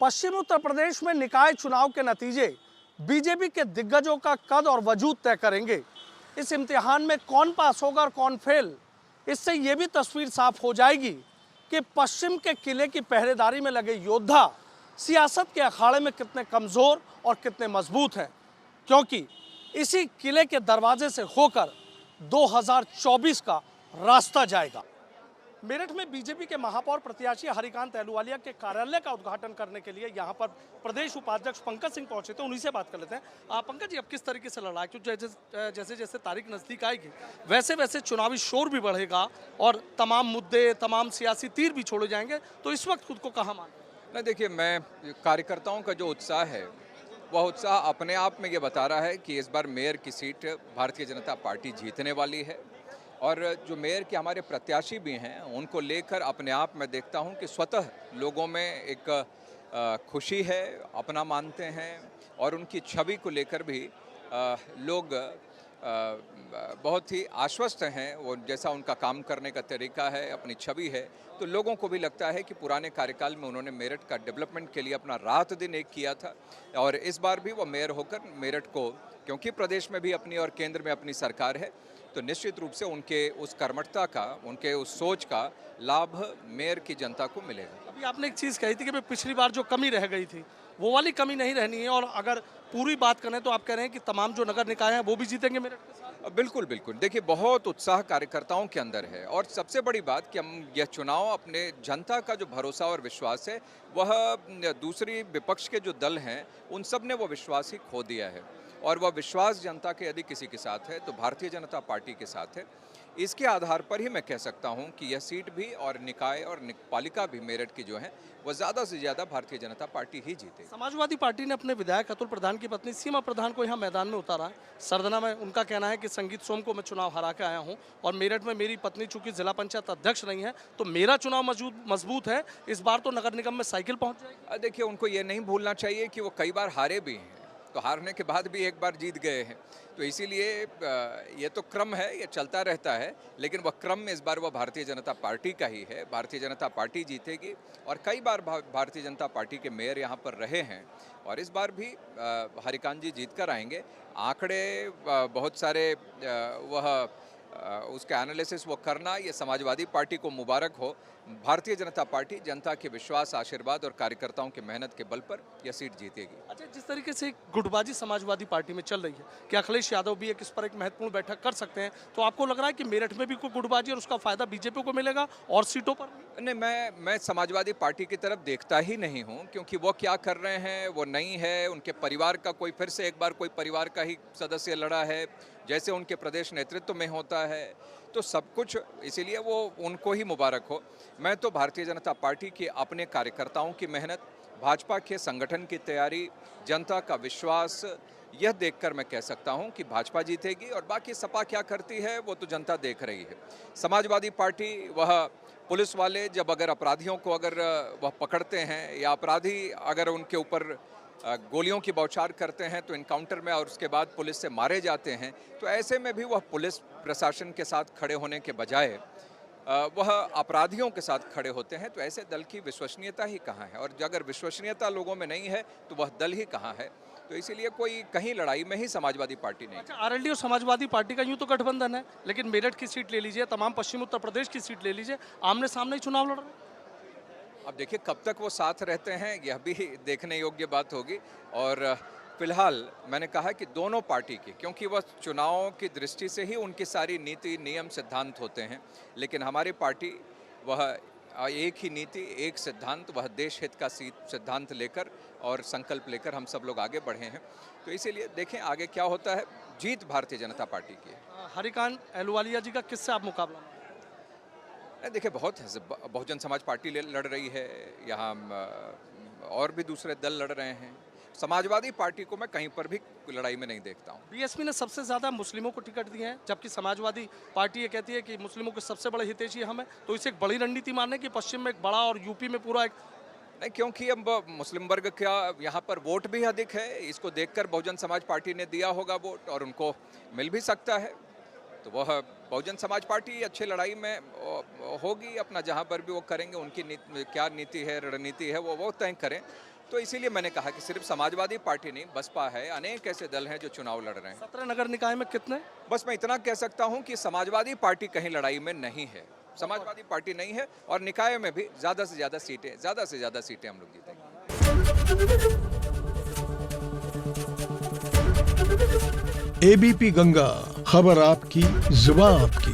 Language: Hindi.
पश्चिमी उत्तर प्रदेश में निकाय चुनाव के नतीजे बीजेपी के दिग्गजों का कद और वजूद तय करेंगे। इस इम्तिहान में कौन पास होगा और कौन फेल, इससे ये भी तस्वीर साफ हो जाएगी कि पश्चिम के किले की पहरेदारी में लगे योद्धा सियासत के अखाड़े में कितने कमज़ोर और कितने मजबूत हैं, क्योंकि इसी किले के दरवाजे से होकर 2024 का रास्ता जाएगा। मेरठ में बीजेपी के महापौर प्रत्याशी हरिकांत अहलूवालिया के कार्यालय का उद्घाटन करने के लिए यहां पर प्रदेश उपाध्यक्ष पंकज सिंह पहुंचे थे, उन्हीं से बात कर लेते हैं। पंकज जी, अब किस तरीके से लड़ा है, क्योंकि जैसे जैसे तारीख नज़दीक आएगी वैसे वैसे चुनावी शोर भी बढ़ेगा और तमाम मुद्दे, तमाम सियासी तीर भी छोड़े जाएंगे, तो इस वक्त खुद को कहाँ मान? नहीं, देखिए, मैं कार्यकर्ताओं का जो उत्साह है वह उत्साह अपने आप में ये बता रहा है कि इस बार मेयर की सीट भारतीय जनता पार्टी जीतने वाली है। और जो मेयर के हमारे प्रत्याशी भी हैं उनको लेकर अपने आप में देखता हूं कि स्वतः लोगों में एक खुशी है, अपना मानते हैं और उनकी छवि को लेकर भी लोग बहुत ही आश्वस्त हैं। वो जैसा उनका काम करने का तरीका है, अपनी छवि है, तो लोगों को भी लगता है कि पुराने कार्यकाल में उन्होंने मेरठ का डेवलपमेंट के लिए अपना रात दिन एक किया था और इस बार भी वो मेयर होकर मेरठ को, क्योंकि प्रदेश में भी अपनी और केंद्र में अपनी सरकार है, तो निश्चित रूप से उनके उस कर्मठता का, उनके उस सोच का लाभ मेयर की जनता को मिलेगा। अभी आपने एक चीज़ कही थी कि पिछली बार जो कमी रह गई थी वो वाली कमी नहीं रहनी है, और अगर पूरी बात करें तो आप कह रहे हैं कि तमाम जो नगर निकाय हैं वो भी जीतेंगे मेरठ के साथ? बिल्कुल बिल्कुल। देखिए, बहुत उत्साह कार्यकर्ताओं के अंदर है और सबसे बड़ी बात कि हम यह चुनाव अपने जनता का जो भरोसा और विश्वास है वह दूसरी विपक्ष के जो दल हैं उन सब ने वो विश्वास ही खो दिया है और वह विश्वास जनता के यदि किसी के साथ है तो भारतीय जनता पार्टी के साथ है। इसके आधार पर ही मैं कह सकता हूं कि यह सीट भी और निकाय और पालिका भी मेरठ की जो है वह ज़्यादा से ज़्यादा भारतीय जनता पार्टी ही जीते। समाजवादी पार्टी ने अपने विधायक अतुल प्रधान की पत्नी सीमा प्रधान को यहाँ मैदान में उतारा है सरदना में। उनका कहना है कि संगीत सोम को मैं चुनाव हरा के आया हूँ और मेरठ में मेरी पत्नी चूंकि जिला पंचायत अध्यक्ष नहीं है तो मेरा चुनाव मजबूत है, इस बार तो नगर निगम में साइकिल पहुँच जाएगी। देखिए, उनको ये नहीं भूलना चाहिए कि वो कई बार हारे भी हैं, तो हारने के बाद भी एक बार जीत गए हैं, तो इसीलिए ये तो क्रम है, ये चलता रहता है, लेकिन वह क्रम इस बार वह भारतीय जनता पार्टी का ही है। भारतीय जनता पार्टी जीतेगी और कई बार भारतीय जनता पार्टी के मेयर यहाँ पर रहे हैं और इस बार भी हरिकांत जी जीत कर आएंगे। आंकड़े बहुत सारे वह उसका एनालिसिस वो करना, ये समाजवादी पार्टी को मुबारक हो। भारतीय जनता पार्टी जनता के विश्वास, आशीर्वाद और कार्यकर्ताओं की मेहनत के बल पर यह सीट जीतेगी। अच्छा, जिस तरीके से गुटबाजी समाजवादी पार्टी में चल रही है कि अखिलेश यादव भी एक इस पर एक महत्वपूर्ण बैठक कर सकते हैं, तो आपको लग रहा है कि मेरठ में भी कोई गुटबाजी और उसका फायदा बीजेपी को मिलेगा और सीटों पर? नहीं, मैं समाजवादी पार्टी की तरफ देखता ही नहीं हूं, क्योंकि वो क्या कर रहे हैं वो नहीं है। उनके परिवार का कोई फिर से एक बार कोई परिवार का ही सदस्य लड़ा है, जैसे उनके प्रदेश नेतृत्व में होता है, तो सब कुछ इसीलिए वो उनको ही मुबारक हो। मैं तो भारतीय जनता पार्टी के अपने कार्यकर्ताओं की मेहनत, भाजपा के संगठन की तैयारी, जनता का विश्वास, यह देखकर मैं कह सकता हूं कि भाजपा जीतेगी और बाकी सपा क्या करती है वो तो जनता देख रही है। समाजवादी पार्टी, वह पुलिस वाले जब अगर अपराधियों को अगर वह पकड़ते हैं या अपराधी अगर उनके ऊपर गोलियों की बौछार करते हैं तो इनकाउंटर में और उसके बाद पुलिस से मारे जाते हैं, तो ऐसे में भी वह पुलिस प्रशासन के साथ खड़े होने के बजाय वह अपराधियों के साथ खड़े होते हैं, तो ऐसे दल की विश्वसनीयता ही कहाँ है? और अगर विश्वसनीयता लोगों में नहीं है तो वह दल ही कहाँ है? तो इसीलिए कोई कहीं लड़ाई में ही समाजवादी पार्टी नहीं। अच्छा, आरएलडी और समाजवादी पार्टी का यूं तो गठबंधन है, लेकिन मेरठ की सीट ले लीजिए, तमाम पश्चिम उत्तर प्रदेश की सीट ले लीजिए, आमने सामने ही चुनाव लड़ रहे हैं। अब देखिए, कब तक वो साथ रहते हैं यह भी देखने योग्य बात होगी। और फिलहाल मैंने कहा कि दोनों पार्टी की, क्योंकि वह चुनावों की दृष्टि से ही उनकी सारी नीति, नियम, सिद्धांत होते हैं, लेकिन हमारी पार्टी वह एक ही नीति, एक सिद्धांत, वह देश हित का सिद्धांत लेकर और संकल्प लेकर हम सब लोग आगे बढ़े हैं। तो इसीलिए देखें आगे क्या होता है। जीत भारतीय जनता पार्टी की है। हरिकांत अहलूवालिया जी का किससे आप मुकाबला? देखिए, बहुजन समाज पार्टी लड़ रही है यहाँ, और भी दूसरे दल लड़ रहे हैं। समाजवादी पार्टी को मैं कहीं पर भी लड़ाई में नहीं देखता हूँ। बीएसपी ने सबसे ज़्यादा मुस्लिमों को टिकट दिए हैं, जबकि समाजवादी पार्टी ये कहती है कि मुस्लिमों के सबसे बड़े हितैषी हम हैं, तो इसे एक बड़ी रणनीति मानने की पश्चिम में एक बड़ा और यूपी में पूरा एक नहीं, क्योंकि अब मुस्लिम वर्ग का यहाँ पर वोट भी अधिक है, इसको देखकर बहुजन समाज पार्टी ने दिया होगा वोट और उनको मिल भी सकता है, तो वह बहुजन समाज पार्टी अच्छी लड़ाई में होगी। अपना जहाँ पर भी वो करेंगे, उनकी क्या नीति है, रणनीति है, वो तय करें। तो इसीलिए मैंने कहा कि सिर्फ समाजवादी पार्टी नहीं, बसपा है, अनेक ऐसे दल हैं जो चुनाव लड़ रहे हैं। 17 नगर निकाय में कितने? बस मैं इतना कह सकता हूं कि समाजवादी पार्टी कहीं लड़ाई में नहीं है, समाजवादी पार्टी नहीं है, और निकाय में भी ज़्यादा से ज़्यादा सीटें हम लोग जीतेंगे। एबीपी गंगा, खबर आपकी, जुबान आपकी।